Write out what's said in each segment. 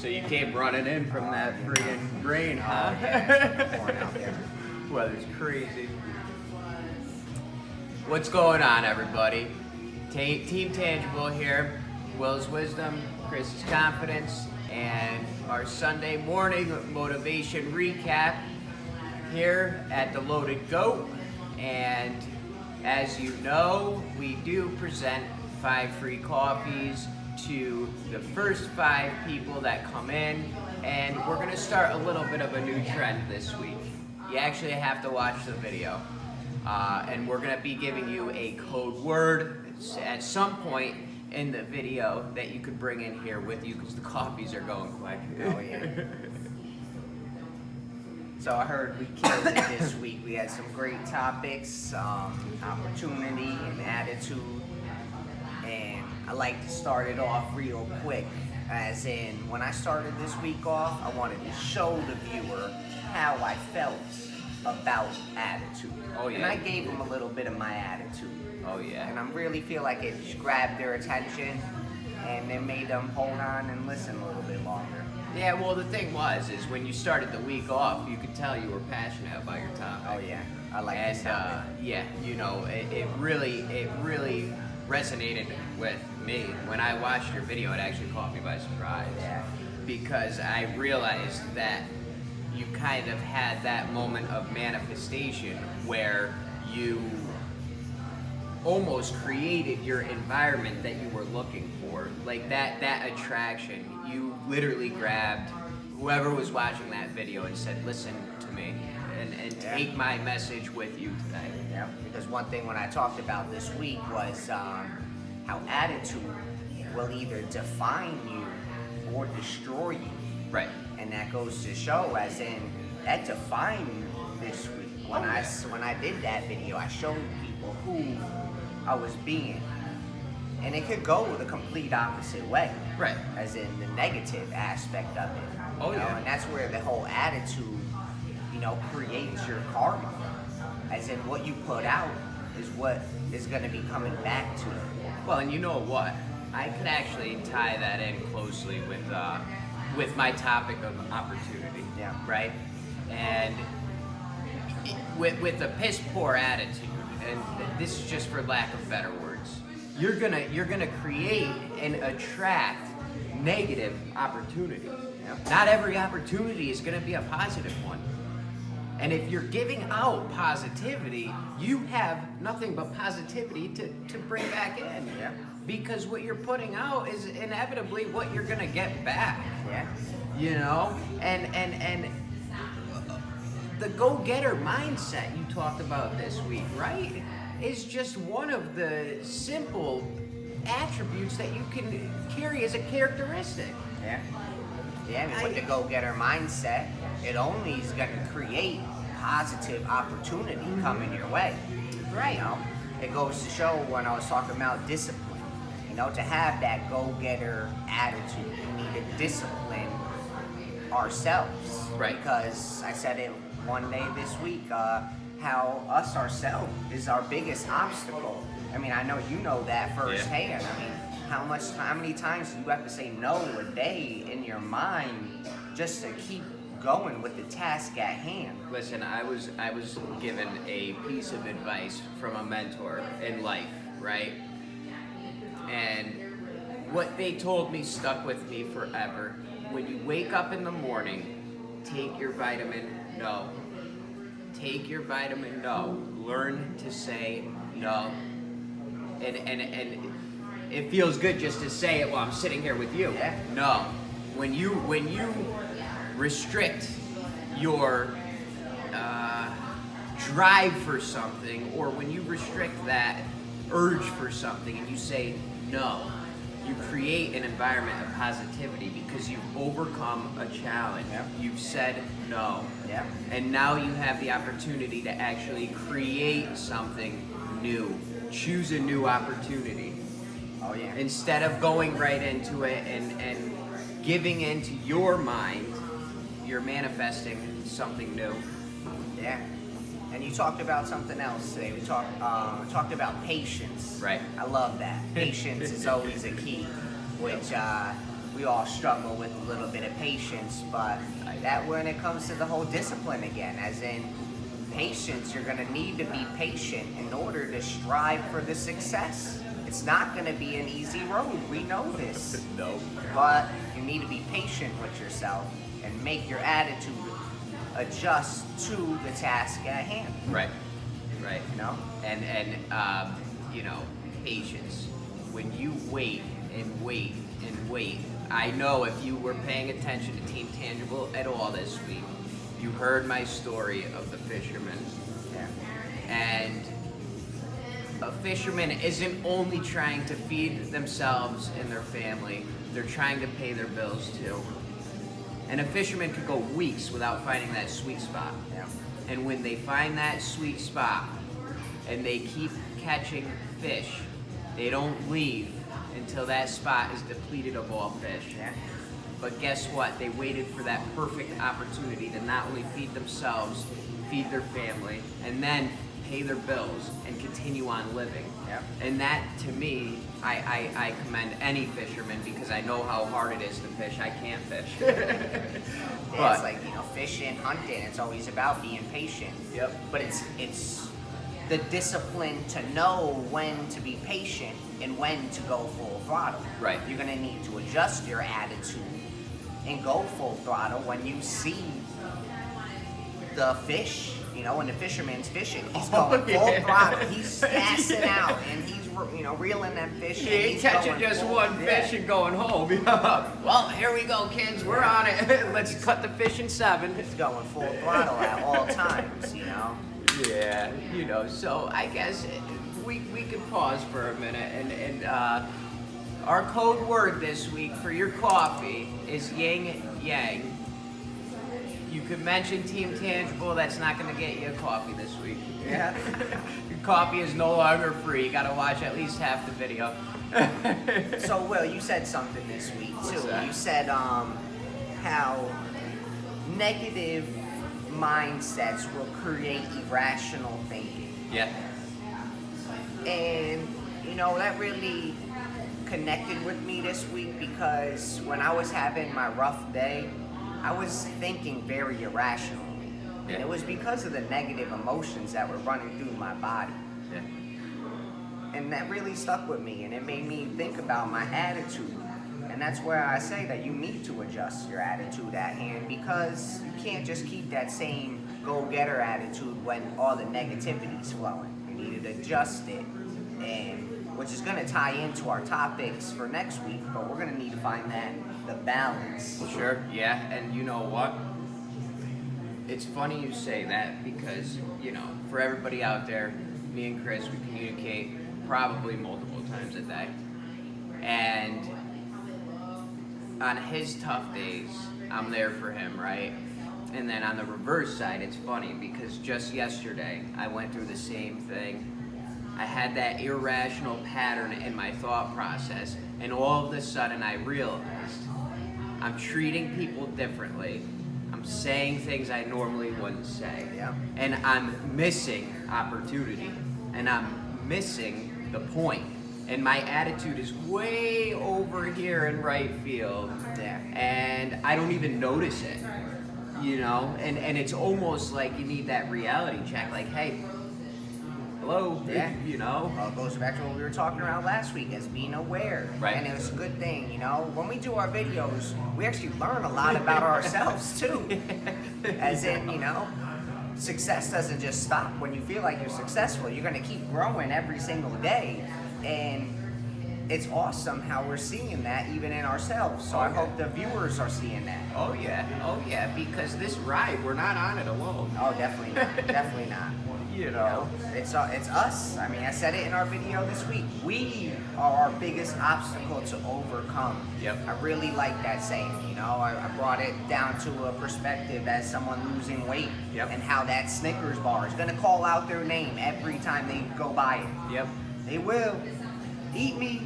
So you came running in from that friggin' rain, huh? Yeah, pouring out there. Weather's crazy. What's going on, everybody? Team Tangible here. Will's Wisdom, Chris's Confidence, and our Sunday morning motivation recap here at the Loaded Goat. And as you know, we do present 5 free coffees to the first 5 people that come in, and we're gonna start a little bit of a new trend this week. You actually have to watch the video, and we're gonna be giving you a code word at some point in the video that you could bring in here with you, because the coffees are going quick. Oh yeah. So I heard we killed it this week. We had some great topics, opportunity and attitude. And I like to start it off real quick. As in, when I started this week off, I wanted to show the viewer how I felt about attitude. Oh yeah. And I gave them a little bit of my attitude. Oh yeah. And I really feel like it grabbed their attention and it made them hold on and listen a little bit longer. Yeah, well, the thing is when you started the week off, you could tell you were passionate about your topic. Oh yeah, I like And this topic. yeah, you know, it really resonated with me. When I watched your video, it actually caught me by surprise. Yeah. Because I realized that you kind of had that moment of manifestation where you almost created your environment that you were looking for. Like that attraction. You literally grabbed whoever was watching that video and said, listen to me and take my message with you today. Yeah, because one thing when I talked about this week was how attitude will either define you or destroy you. Right. And that goes to show, as in, that defined me this week. When I did that video, I showed people who I was being. And it could go the complete opposite way. Right. As in the negative aspect of it. Oh, you know, yeah. And that's where the whole attitude, creates your karma. As in, what you put out is what is going to be coming back to you. Well, and you know what? I could actually tie that in closely with my topic of opportunity. Yeah. Right? And with a piss poor attitude, and this is just for lack of better words, you're gonna create and attract negative opportunity. Yeah. Not every opportunity is gonna be a positive one. And if you're giving out positivity, you have nothing but positivity to bring back in. Yeah. Because what you're putting out is inevitably what you're gonna get back. Yeah. You know? And the go-getter mindset you talked about this week, right? Is just one of the simple attributes that you can carry as a characteristic. Yeah. Yeah, I mean, with the go-getter mindset, it only is going to create positive opportunity coming your way. Right. You know, it goes to show when I was talking about discipline. To have that go-getter attitude, we need to discipline ourselves. Right. Because I said it one day this week, how us ourselves is our biggest obstacle. I mean, I know you know that firsthand. Yeah. I mean, how many times do you have to say no a day in your mind just to keep going with the task at hand? Listen, I was given a piece of advice from a mentor in life, right? And what they told me stuck with me forever. When you wake up in the morning, take your vitamin no. Take your vitamin no. Learn to say no. And it feels good just to say it while I'm sitting here with you. Yeah. No. When you restrict your drive for something, or when you restrict that urge for something and you say no, you create an environment of positivity because you've overcome a challenge. Yep. You've said no. Yeah. And now you have the opportunity to actually create something new. Choose a new opportunity. Oh yeah. Instead of going right into it and giving into your mind, you're manifesting something new. Yeah. And you talked about something else today. We talked about patience. Right. I love that. Patience is always a key, which we all struggle with a little bit of patience, but that when it comes to the whole discipline again, as in patience, you're going to need to be patient in order to strive for the success. It's not going to be an easy road. We know this. No. But you need to be patient with yourself and make your attitude adjust to the task at hand. Right. Right. You know? And you know, patience. When you wait and wait and wait, I know if you were paying attention to Team Tangible at all this week, you heard my story of the fisherman. Yeah. And a fisherman isn't only trying to feed themselves and their family, they're trying to pay their bills too. And a fisherman could go weeks without finding that sweet spot. Yeah. And when they find that sweet spot and they keep catching fish, they don't leave until that spot is depleted of all fish. Yeah. But guess what? They waited for that perfect opportunity to not only feed themselves, feed their family, and then pay their bills and continue on living. Yep. And that, to me, I commend any fisherman because I know how hard it is to fish. I can't fish. Yeah, it's like, you know, fishing, hunting, it's always about being patient. Yep. But it's the discipline to know when to be patient and when to go full throttle. Right. You're going to need to adjust your attitude and go full throttle when you see the fish. You know, when the fisherman's fishing, he's going full throttle. He's gassing out and he's, you know, reeling them fish. He ain't catching just one fish and going home. Well, here we go, kids. We're on it. Let's cut the fish in 7. He's going full throttle at all times, you know. Yeah, you know, so I guess we can pause for a minute and our code word this week for your coffee is yin yang. You could mention Team Tangible, that's not going to get you a coffee this week. Yeah. Your coffee is no longer free. You got to watch at least half the video. So, Will, you said something this week, too. What's that? You said how negative mindsets will create irrational thinking. Yeah. And, you know, that really connected with me this week because when I was having my rough day, I was thinking very irrationally. Yeah. And it was because of the negative emotions that were running through my body. Yeah. And that really stuck with me, and it made me think about my attitude. And that's where I say that you need to adjust your attitude at hand because you can't just keep that same go-getter attitude when all the negativity's flowing. You need to adjust it, and which is going to tie into our topics for next week, but we're going to need to find the balance. Sure, yeah, and you know what? It's funny you say that because, you know, for everybody out there, me and Chris, we communicate probably multiple times a day. And on his tough days, I'm there for him, right? And then on the reverse side, it's funny because just yesterday, I went through the same thing. I had that irrational pattern in my thought process, and all of a sudden I realized I'm treating people differently. I'm saying things I normally wouldn't say. Yeah. And I'm missing opportunity, and I'm missing the point. And my attitude is way over here in right field, Yeah. and I don't even notice it, you know? And it's almost like you need that reality check, like, hey, hello, Yeah. you know? Well, it goes back to what we were talking about last week as being aware. Right. And it was a good thing, you know. When we do our videos, we actually learn a lot about ourselves too. As in, you know, success doesn't just stop when you feel like you're successful. You're going to keep growing every single day. And it's awesome how we're seeing that even in ourselves. So I hope the viewers are seeing that. Oh yeah, because this ride, we're not on it alone. Oh, definitely not. Definitely not. You know? It's us. I mean, I said it in our video this week. We are our biggest obstacle to overcome. Yep. I really like that saying. You know, I brought it down to a perspective as someone losing weight. Yep. And how that Snickers bar is going to call out their name every time they go by it. Yep. They will. Eat me.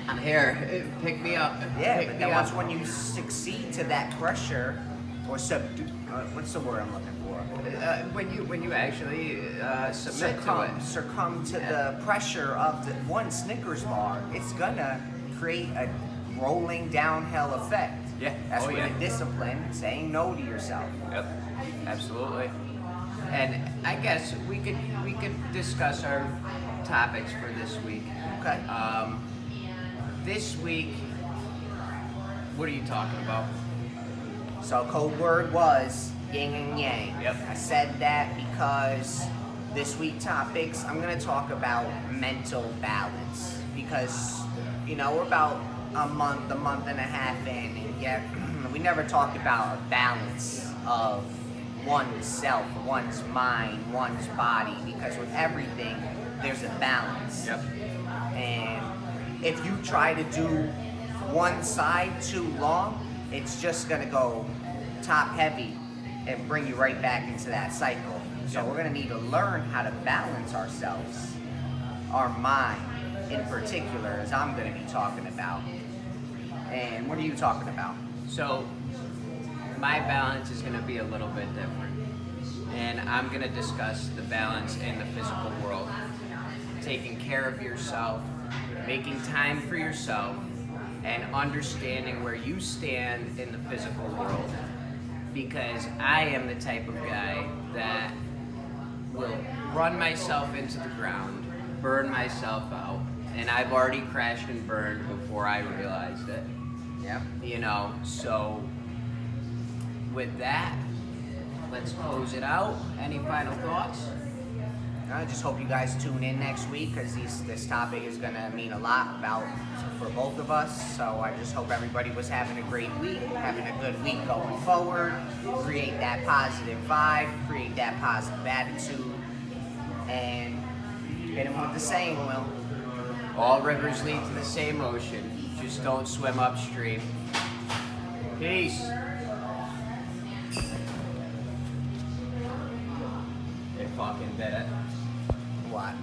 I'm here. Pick me up. Yeah, Pick but me then up. once when you succeed to that pressure, or subdue, what's the word I'm looking for? When you actually submit to it. Succumb to the pressure of the one Snickers bar, it's gonna create a rolling downhill effect. Yeah. That's Oh, where yeah. the discipline, saying no to yourself. Yep, absolutely. And I guess we could discuss our topics for this week. Okay. This week, what are you talking about? So code word was yin and yang. Yep. I said that because this week topics, I'm going to talk about mental balance. Because, we're about a month and a half in, and yet we never talked about a balance of one's self, one's mind, one's body. Because with everything, there's a balance. Yep. And if you try to do one side too long, it's just gonna go top heavy and bring you right back into that cycle. So Yep. we're gonna need to learn how to balance ourselves, our mind in particular, as I'm gonna be talking about. And what are you talking about? So, my balance is going to be a little bit different. And I'm going to discuss the balance in the physical world. Taking care of yourself, making time for yourself, and understanding where you stand in the physical world. Because I am the type of guy that will run myself into the ground, burn myself out, and I've already crashed and burned before I realized it. Yeah. So with that, let's close it out. Any final thoughts? I just hope you guys tune in next week because this topic is going to mean a lot for both of us. So I just hope everybody was having a great week, having a good week going forward. Create that positive vibe, create that positive attitude, and hit them with the saying, Will. All rivers lead to the same ocean. Just don't swim upstream. Peace. They fucking did it. What?